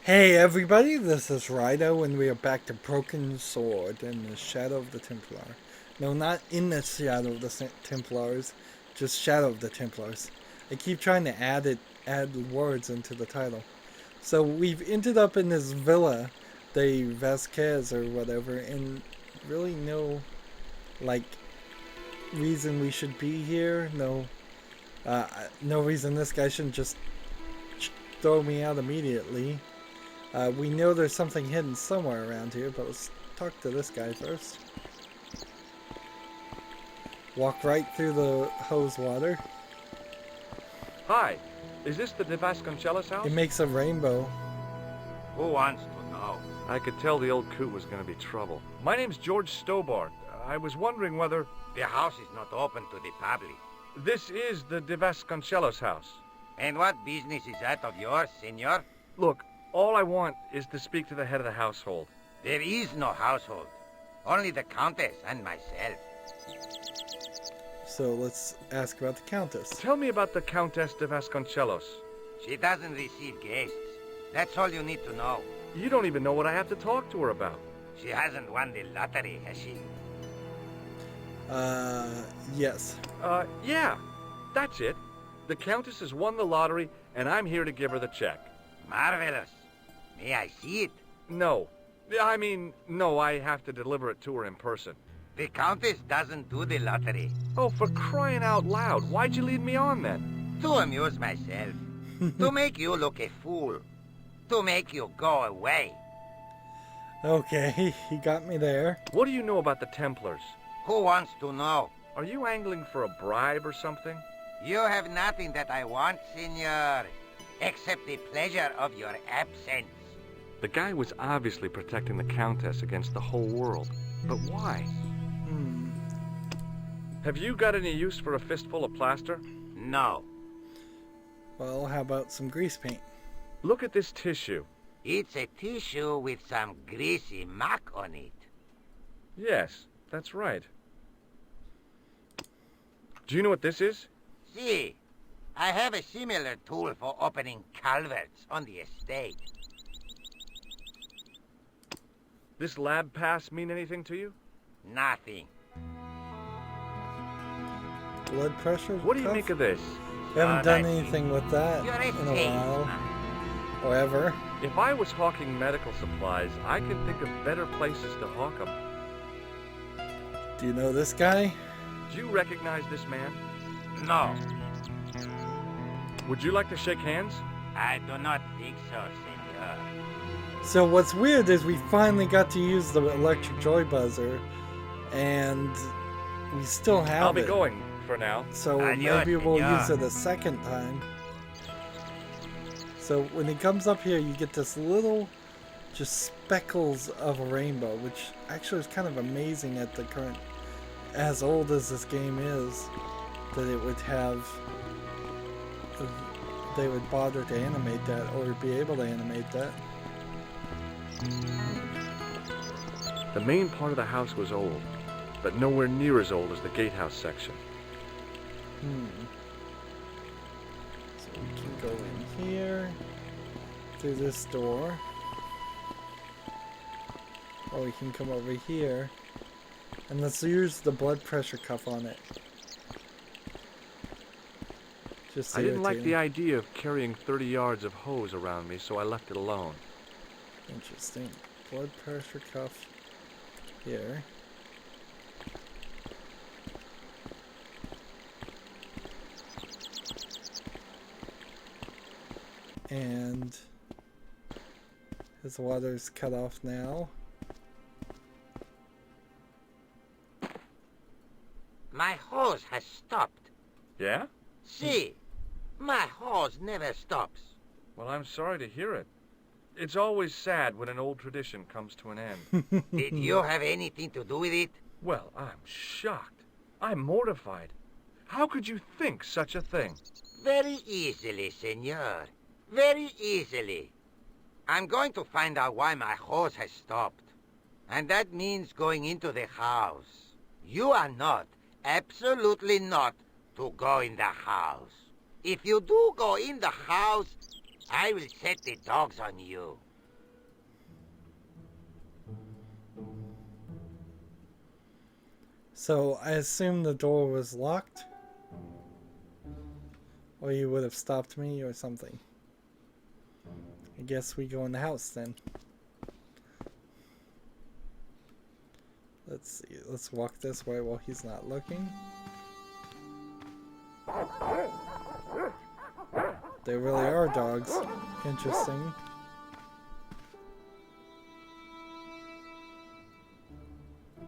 Hey everybody, this is Rydo, and we are back to Broken Sword in the Shadow of the Templar. No, not in the Shadow of the Templars, just Shadow of the Templars. I keep trying to add words into the title. So we've ended up in this villa, the Vasquez or whatever, and really like, reason we should be here. No reason this guy shouldn't just throw me out immediately. We know there's something hidden somewhere around here, but let's talk to this guy first. Walk right through the hose water. Hi, is this the de Vasconcellos house? It makes a rainbow. Who wants to know? I could tell the old coot was going to be trouble. My name's George Stobbart. I was wondering whether... The house is not open to the public. This is the de Vasconcellos house. And what business is that of yours, senor? Look, all I want is to speak to the head of the household. There is no household. Only the Countess and myself. So let's ask about the Countess. Tell me about the Countess de Vasconcellos. She doesn't receive guests. That's all you need to know. You don't even know what I have to talk to her about. She hasn't won the lottery, has she? Yes. Yeah, that's it. The Countess has won the lottery, and I'm here to give her the check. Marvelous. May I see it? No. No, I have to deliver it to her in person. The Countess doesn't do the lottery. Oh, for crying out loud, why'd you lead me on then? To amuse myself. To make you look a fool. To make you go away. Okay, he got me there. What do you know about the Templars? Who wants to know? Are you angling for a bribe or something? You have nothing that I want, senor, except the pleasure of your absence. The guy was obviously protecting the Countess against the whole world. But why? Have you got any use for a fistful of plaster? No. Well, how about some grease paint? Look at this tissue. It's a tissue with some greasy muck on it. Yes, that's right. Do you know what this is? See, I have a similar tool for opening culverts on the estate. This lab pass mean anything to you? Nothing. Blood pressure? What do you make of this? We haven't done anything with that You're a in a while. statesman. Or ever. If I was hawking medical supplies, I could think of better places to hawk them. Do you know this guy? Do you recognize this man? No, Would you like to shake hands? I do not think so, senor. So what's weird is we finally got to use the electric joy buzzer, and we still have it. I'll be going for now. So Adios, maybe we'll senor. use it a second time. So when he comes up here, you get this little, just speckles of a rainbow, which actually is kind of amazing at the current, as old as this game is, that it would have, they would bother to animate that, or be able to animate that. The main part of the house was old, but nowhere near as old as the gatehouse section. So we can go in here, through this door, or we can come over here, and let's use the blood pressure cuff on it. Just I didn't like the idea of carrying 30 yards of hose around me, so I left it alone. Interesting. Blood pressure cuff here. And his water's cut off now. My hose has stopped. Yeah? See, my hose never stops. Well, I'm sorry to hear it. It's always sad when an old tradition comes to an end. Did you have anything to do with it? Well, I'm shocked. I'm mortified. How could you think such a thing? Very easily, senor. Very easily. I'm going to find out why my hose has stopped. And that means going into the house. You are not, absolutely not, to go in the house. If you do go in the house, I will set the dogs on you. So I assume the door was locked? Or you would have stopped me or something. I guess we go in the house then. Let's see. Let's walk this way while he's not looking. They really are dogs. Interesting.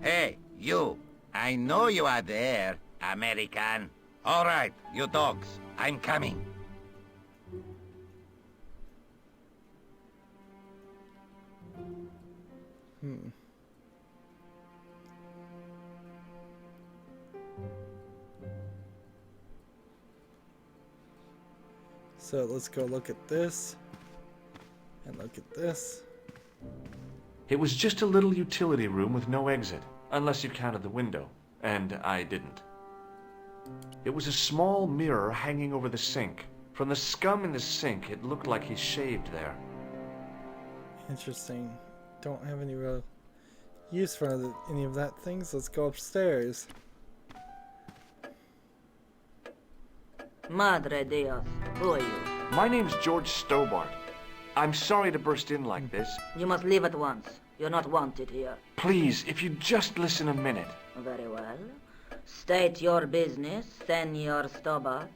Hey, you. I know you are there, American. All right, you dogs. I'm coming. So let's go look at this. And look at this. It was just a little utility room with no exit, unless you counted the window, and I didn't. It was a small mirror hanging over the sink. From the scum in the sink, it looked like he shaved there. Interesting. Don't have any real use for any of that things. Let's go upstairs. Madre Dios, who are you? My name's George Stobbart. I'm sorry to burst in like this. You must leave at once. You're not wanted here. Please, if you'd just listen a minute. Very well. State your business, Senor Stobbart.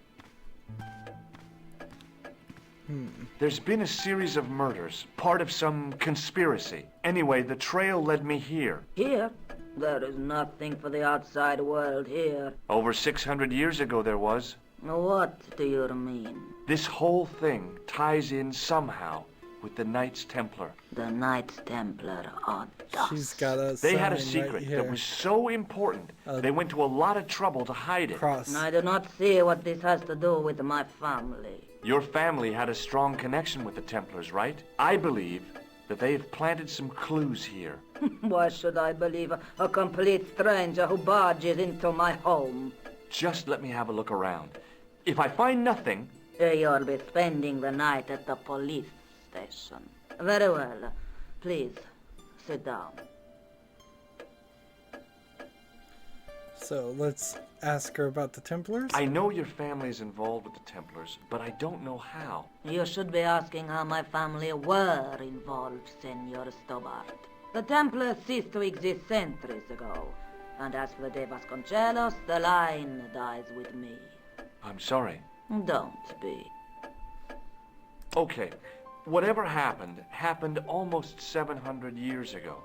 There's been a series of murders, part of some conspiracy. Anyway, the trail led me here. Here? There is nothing for the outside world here. Over 600 years ago there was. What do you mean? This whole thing ties in somehow with the Knights Templar. The Knights Templar are dust. She's got a They had a sign secret right here. that was so important, they went to a lot of trouble to hide it. Cross. I do not see what this has to do with my family. Your family had a strong connection with the Templars, right? I believe that they have planted some clues here. Why should I believe a complete stranger who barges into my home? Just let me have a look around. If I find nothing... You'll be spending the night at the police station. Very well. Please, sit down. So let's ask her about the Templars. I know your family is involved with the Templars, but I don't know how. You should be asking how my family were involved, Senor Stobbart. The Templars ceased to exist centuries ago. And as for the De Vasconcelos, the line dies with me. I'm sorry. Don't be. Okay, whatever happened almost 700 years ago.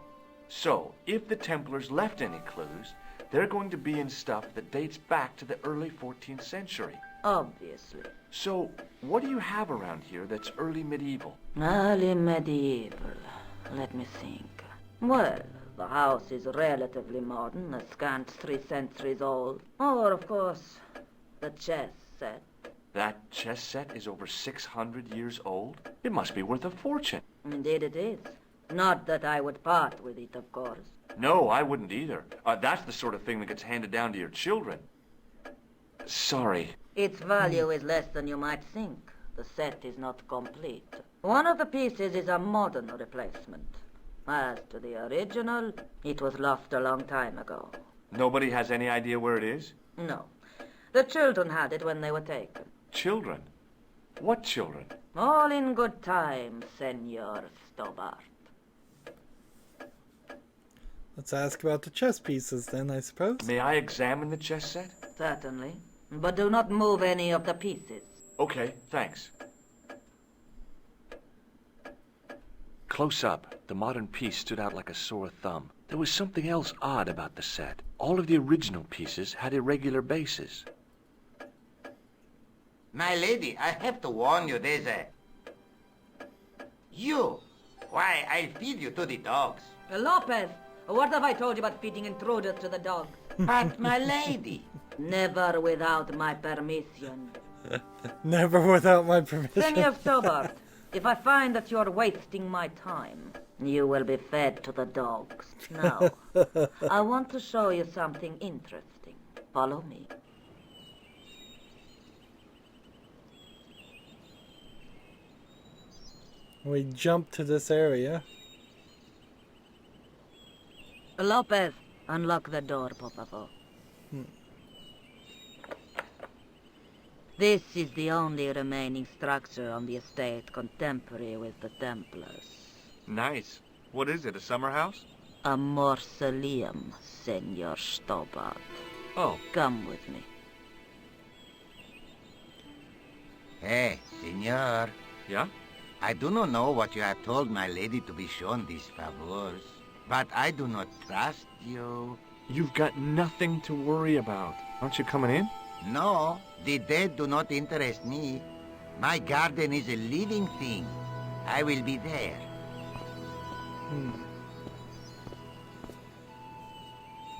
So, if the Templars left any clues, they're going to be in stuff that dates back to the early 14th century. Obviously. So, what do you have around here that's early medieval? Early medieval. Let me think. Well, the house is relatively modern, a scant 3 centuries old. Or, of course, the chess set. That chess set is over 600 years old? It must be worth a fortune. Indeed it is. Not that I would part with it, of course. No, I wouldn't either. That's the sort of thing that gets handed down to your children. Sorry. Its value is less than you might think. The set is not complete. One of the pieces is a modern replacement. As to the original, it was lost a long time ago. Nobody has any idea where it is? No. The children had it when they were taken. Children? What children? All in good time, Senor Stobbart. Let's ask about the chess pieces then, I suppose. May I examine the chess set? Certainly. But do not move any of the pieces. Okay, thanks. Close up, the modern piece stood out like a sore thumb. There was something else odd about the set. All of the original pieces had irregular bases. My lady, I have to warn you, there's a... You! Why, I'll feed you to the dogs. Lopez, what have I told you about feeding intruders to the dogs? But, my lady... Never without my permission. Never without my permission. Senor Stobbart, if I find that you're wasting my time, you will be fed to the dogs. Now, I want to show you something interesting. Follow me. We jump to this area. Lopez, unlock the door, por favor. This is the only remaining structure on the estate contemporary with the Templars. Nice. What is it, a summer house? A mausoleum, Senor Stobbart. Oh, Come with me. Hey, senor. yeah? I do not know what you have told my lady to be shown these favors, but I do not trust you. You've got nothing to worry about. Aren't you coming in? No, the dead do not interest me. My garden is a living thing. I will be there.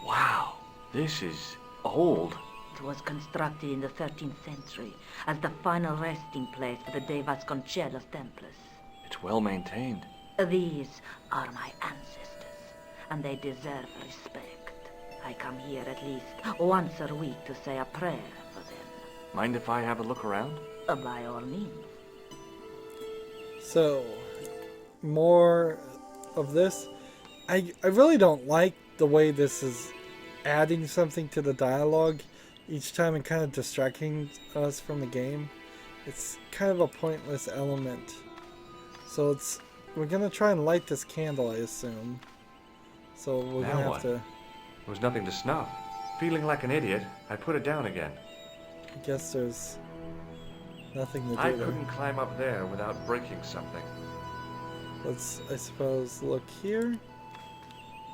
Wow, this is old. It was constructed in the 13th century as the final resting place for the De Vasconcelos Templars. It's well maintained. These are my ancestors, and they deserve respect. I come here at least once a week to say a prayer for them. Mind if I have a look around? By all means. So, more of this. I really don't like the way this is adding something to the dialogue each time and kind of distracting us from the game. It's kind of a pointless element. So we're gonna try and light this candle, I assume. So we're Now gonna what? have to. There was nothing to snuff. Feeling like an idiot, I put it down again. I guess there's nothing to do I there. couldn't climb up there without breaking something. Let's, I suppose, look here.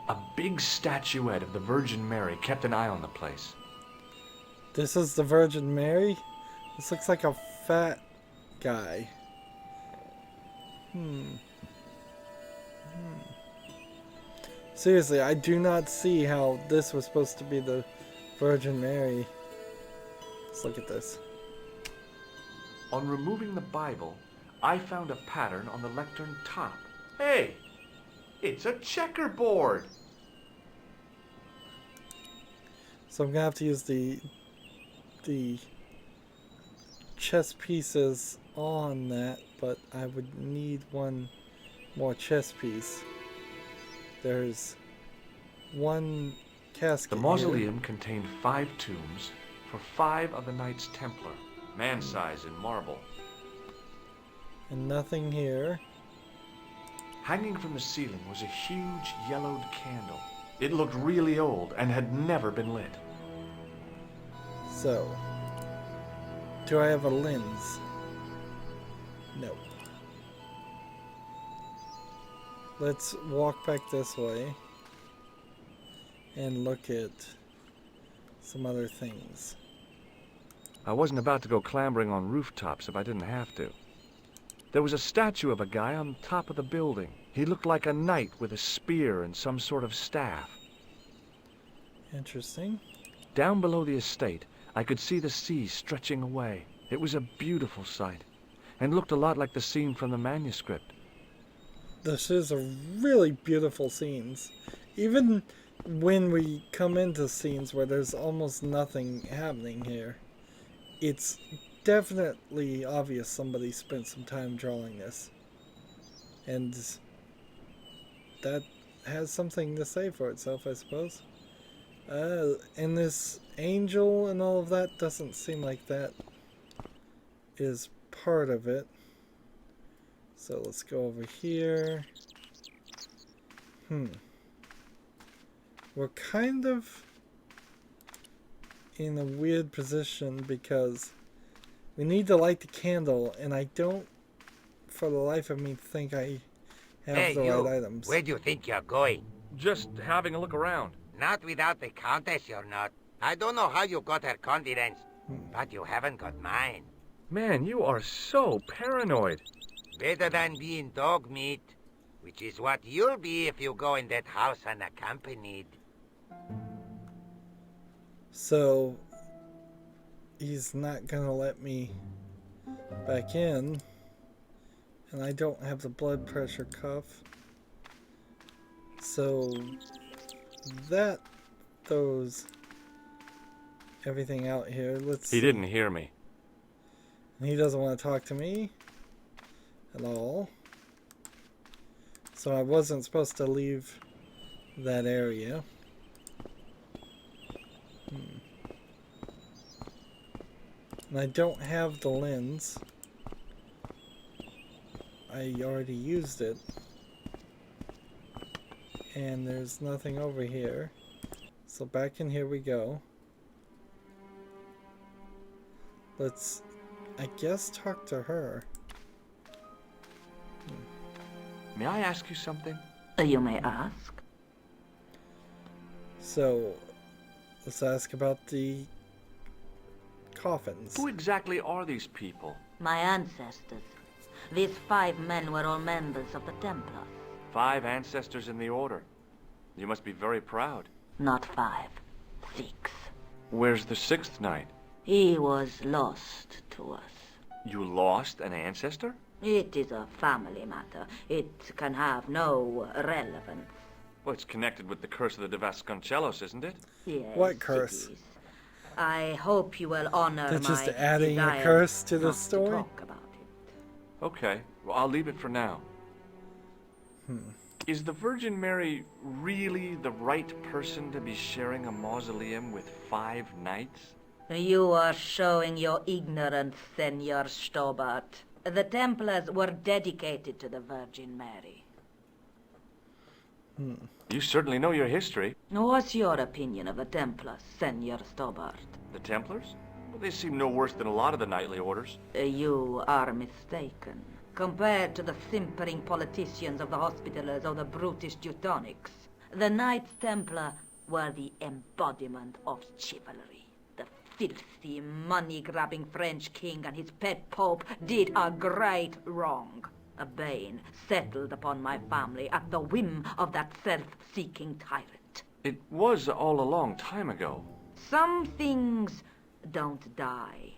A big statuette of the Virgin Mary kept an eye on the place. This is the Virgin Mary? This looks like a fat guy. Seriously, I do not see how this was supposed to be the Virgin Mary. Let's look at this. On removing the Bible, I found a pattern on the lectern top. Hey! It's a checkerboard! So I'm gonna have to use the chess pieces on that, but I would need one more chess piece. There's one casket The here. mausoleum contained 5 tombs for 5 of the Knights Templar, man-size in marble. And nothing here. Hanging from the ceiling was a huge yellowed candle. It looked really old and had never been lit. So, do I have a lens? No. Let's walk back this way and look at some other things. I wasn't about to go clambering on rooftops if I didn't have to. There was a statue of a guy on top of the building. He looked like a knight with a spear and some sort of staff. Interesting. Down below the estate, I could see the sea stretching away. It was a beautiful sight, and looked a lot like the scene from the manuscript. This is a really beautiful scenes. Even when we come into scenes where there's almost nothing happening here, it's definitely obvious somebody spent some time drawing this. And that has something to say for itself, I suppose. And this angel and all of that doesn't seem like that is part of it. So let's go over here. We're kind of in a weird position because we need to light the candle, and I don't, for the life of me, think I have Hey, the you. right items. Where do you think you're going? Just having a look around. Not without the Countess, you're not. I don't know how you got her confidence, but you haven't got mine. Man, you are so paranoid. Better than being dog meat, which is what you'll be if you go in that house unaccompanied. So he's not gonna let me back in, and I don't have the blood pressure cuff. So that throws everything out here. Let's. He didn't hear me. And he doesn't want to talk to me at all. So I wasn't supposed to leave that area. And I don't have the lens. I already used it. And there's nothing over here. So back in here we go. Let's, I guess, talk to her. May I ask you something? You may ask. So, let's ask about the coffins. Who exactly are these people? My ancestors. These 5 men were all members of the Templars. 5 ancestors in the order. You must be very proud. Not 5. 6. Where's the 6th knight? He was lost to us. You lost an ancestor? It is a family matter. It can have no relevance. Well, it's connected with the curse of the De Vasconcelos, isn't it? Yes, What curse? it is. I hope you will honor They're my just adding a desire curse to the not story? To talk about it. Okay, well, I'll leave it for now. Is the Virgin Mary really the right person to be sharing a mausoleum with 5 knights? You are showing your ignorance, Senor Stobbart. The Templars were dedicated to the Virgin Mary. You certainly know your history. What's your opinion of the Templars, Senor Stobbart? The Templars? Well, they seem no worse than a lot of the knightly orders. You are mistaken. Compared to the simpering politicians of the Hospitallers or the brutish Teutonics, the Knights Templar were the embodiment of chivalry. The filthy, money-grabbing French king and his pet pope did a great wrong. A bane settled upon my family at the whim of that self-seeking tyrant. It was all a long time ago. Some things don't die.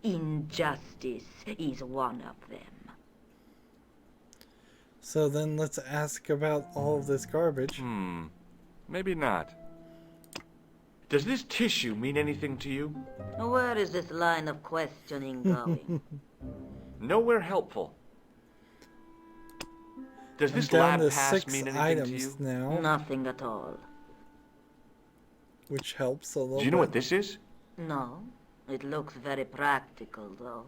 Injustice is one of them. So then let's ask about all of this garbage. Maybe not. Does this tissue mean anything to you? Where is this line of questioning going? Nowhere helpful. Does this I'm down lab to pass 6 mean anything to items you? now, Nothing at all. which helps a little Do you know bit. what this is? No, it looks very practical, though.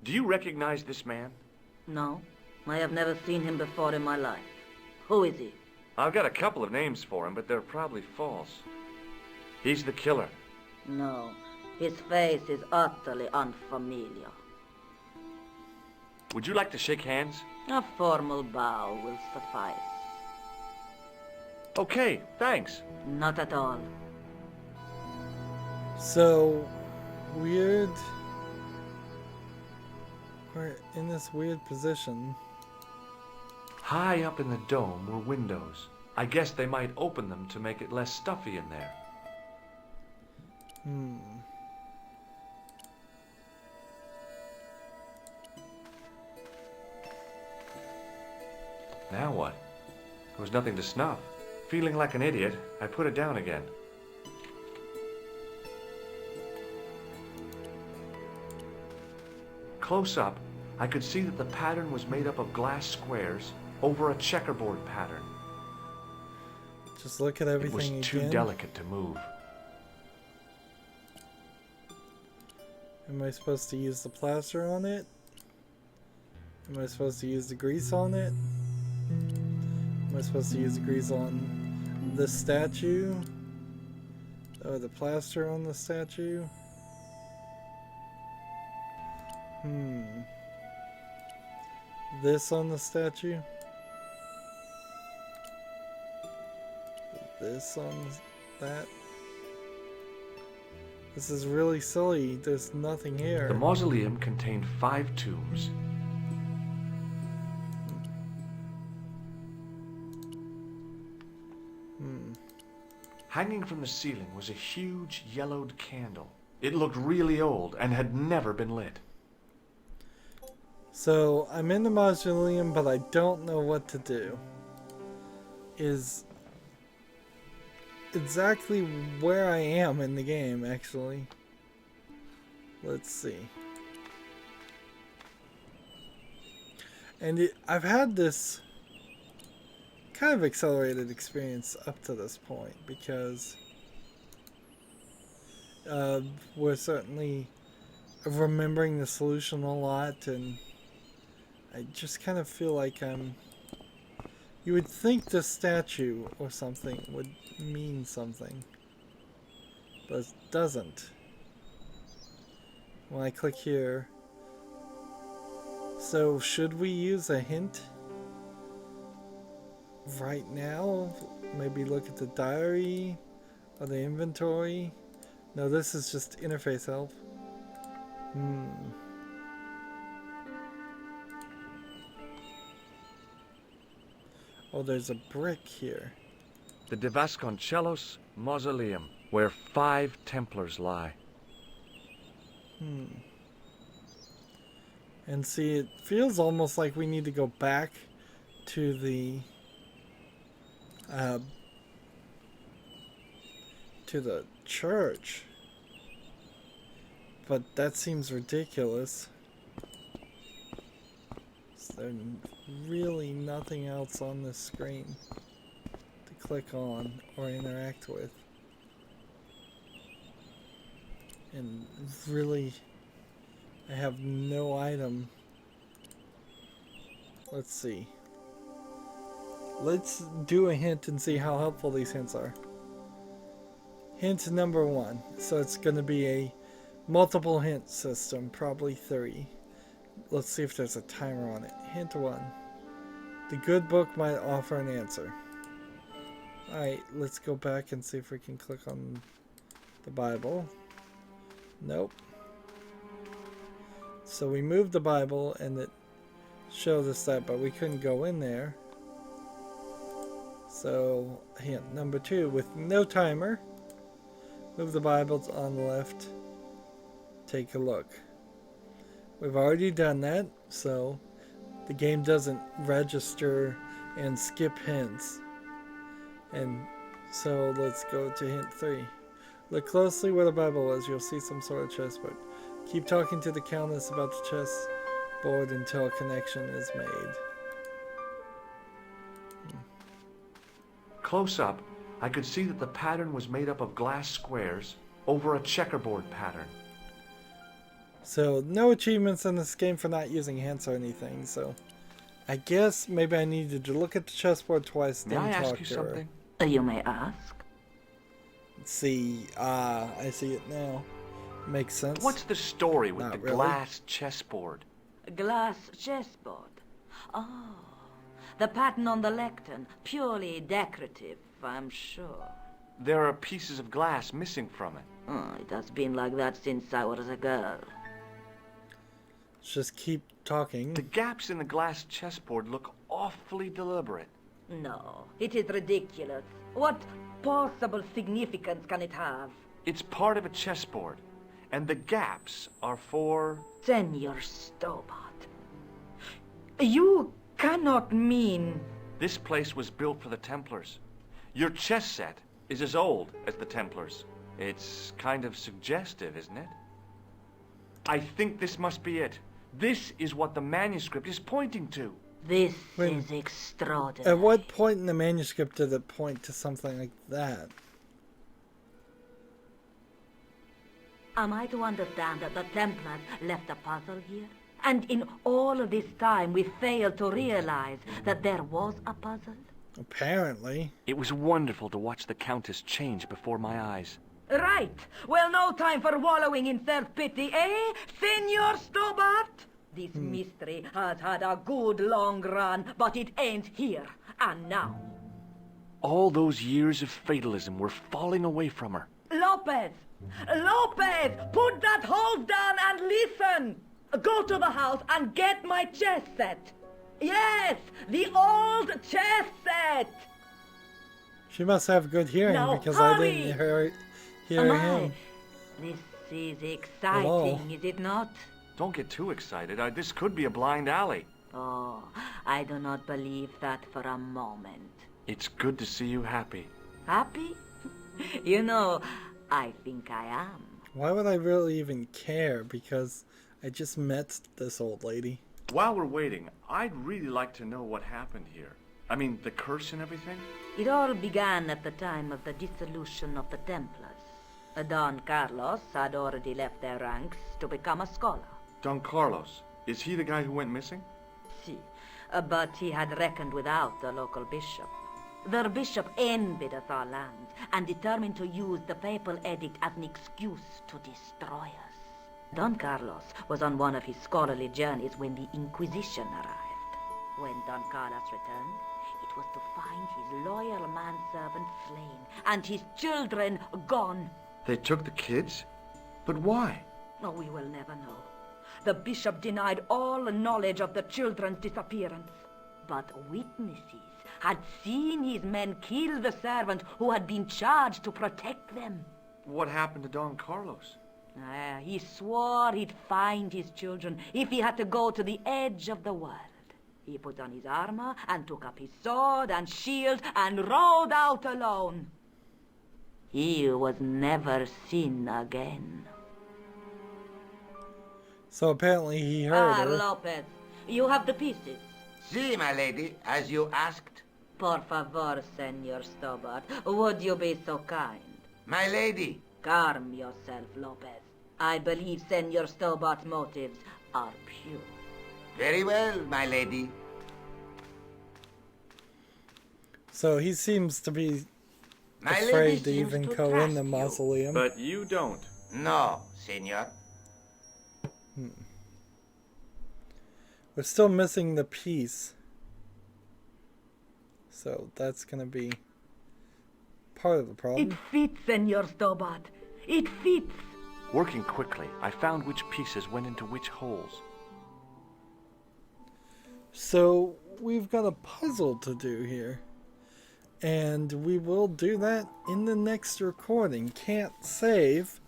Do you recognize this man? No, I have never seen him before in my life. Who is he? I've got a couple of names for him, but they're probably false. He's the killer. No, his face is utterly unfamiliar. Would you like to shake hands? A formal bow will suffice. Okay, thanks. Not at all. So, weird. We're in this weird position. High up in the dome were windows. I guess they might open them to make it less stuffy in there. Now what? There was nothing to snuff. Feeling like an idiot, I put it down again. Close up, I could see that the pattern was made up of glass squares over a checkerboard pattern. Just look at It everything was too again. delicate to move. Am I supposed to use the plaster on it? Am I supposed to use the grease on it? Am I supposed to use the grease on the statue? Or the plaster on the statue? This on the statue? This on that? This is really silly. There's nothing here. The mausoleum contained 5 tombs. Hanging from the ceiling was a huge yellowed candle. It looked really old and had never been lit. So, I'm in the mausoleum, but I don't know what to do. Is exactly where I am in the game, actually. Let's see. And I've had this kind of accelerated experience up to this point, because we're certainly remembering the solution a lot, and I just kind of feel like you would think the statue or something would mean something, but it doesn't. When I click here, so should we use a hint right now? Maybe look at the diary or the inventory? No, this is just interface help. Oh, there's a brick here. The De Vasconcelos Mausoleum, where 5 Templars lie. And see, it feels almost like we need to go back to the church. But that seems ridiculous. There's really nothing else on this screen to click on or interact with. And really, I have no item. Let's see. Let's do a hint and see how helpful these hints are. Hint number 1. So it's going to be a multiple hint system, probably 3. Let's see if there's a timer on it. Hint 1. The good book might offer an answer. Alright, let's go back and see if we can click on the Bible. Nope. So we moved the Bible and it showed us that, but we couldn't go in there. So, hint number 2, with no timer. Move the Bible on the left. Take a look. We've already done that, so the game doesn't register and skip hints. And so let's go to hint 3. Look closely where the Bible is. You'll see some sort of chessboard. Keep talking to the Countess about the chessboard until a connection is made. Close up, I could see that the pattern was made up of glass squares over a checkerboard pattern. So, no achievements in this game for not using hints or anything, so I guess maybe I needed to look at the chessboard twice, May then I talk ask you to her. something? You may ask. See, I see it now. Makes sense. What's the story with Not the really. glass chessboard? Glass chessboard. Oh, the pattern on the lectern. Purely decorative, I'm sure. There are pieces of glass missing from it. Oh, it has been like that since I was a girl. Let's just keep talking. The gaps in the glass chessboard look awfully deliberate. No, it is ridiculous. What possible significance can it have? It's part of a chessboard, and the gaps are for... Senor Stobbart. You cannot mean... This place was built for the Templars. Your chess set is as old as the Templars. It's kind of suggestive, isn't it? I think this must be it. This is what the manuscript is pointing to. This Wait. is extraordinary. At what point in the manuscript did it point to something like that? Am I to understand that the Templars left a puzzle here? And in all of this time we failed to realize that there was a puzzle? Apparently. It was wonderful to watch the Countess change before my eyes. Right. Well, no time for wallowing in self-pity, eh, Senor Stobbart? This mystery has had a good long run, but it ends here and now. All those years of fatalism were falling away from her. Lopez! Lopez! Put that hose down and listen! Go to the house and get my chess set. Yes, the old chess set! She must have good hearing Now, because I hurry! didn't hear My, him. this is exciting, Hello? is it not? Don't get too excited. This could be a blind alley. Oh, I do not believe that for a moment. It's good to see you happy. Happy? You know, I think I am. Why would I really even care? Because I just met this old lady. While we're waiting, I'd really like to know what happened here. I mean, the curse and everything? It all began at the time of the dissolution of the Templars. Don Carlos had already left their ranks to become a scholar. Don Carlos, is he the guy who went missing? Si, but he had reckoned without the local bishop. Their bishop envied our lands and determined to use the papal edict as an excuse to destroy us. Don Carlos was on one of his scholarly journeys when the Inquisition arrived. When Don Carlos returned, it was to find his loyal manservant slain and his children gone. They took the kids? But why? Oh, we will never know. The bishop denied all knowledge of the children's disappearance. But witnesses had seen his men kill the servant who had been charged to protect them. What happened to Don Carlos? He swore he'd find his children if he had to go to the edge of the world. He put on his armor and took up his sword and shield and rode out alone. He was never seen again. So apparently he heard her. Lopez, you have the pieces. Si, my lady, as you asked. Por favor, Senor Stobbart, would you be so kind? My lady. Calm yourself, Lopez. I believe Senor Stobbart's motives are pure. Very well, my lady. So he seems to be My lady afraid to seems even to go in trust the you. mausoleum. But you don't. No, senor. We're still missing the piece. So that's going to be part of the problem. It fits, Senor Stobbart. It fits. Working quickly, I found which pieces went into which holes. So we've got a puzzle to do here. And we will do that in the next recording. Can't save.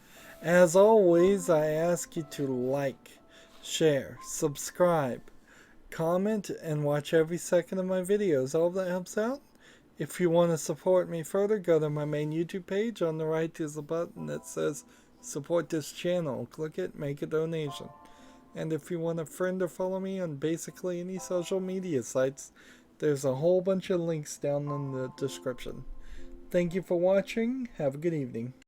As always, I ask you to like, share, subscribe, comment, and watch every second of my videos. All of that helps out. If you want to support me further, go to my main YouTube page. On the right is a button that says support this channel. Click it, make a donation. And if you want to friend or follow me on basically any social media sites, there's a whole bunch of links down in the description. Thank you for watching. Have a good evening.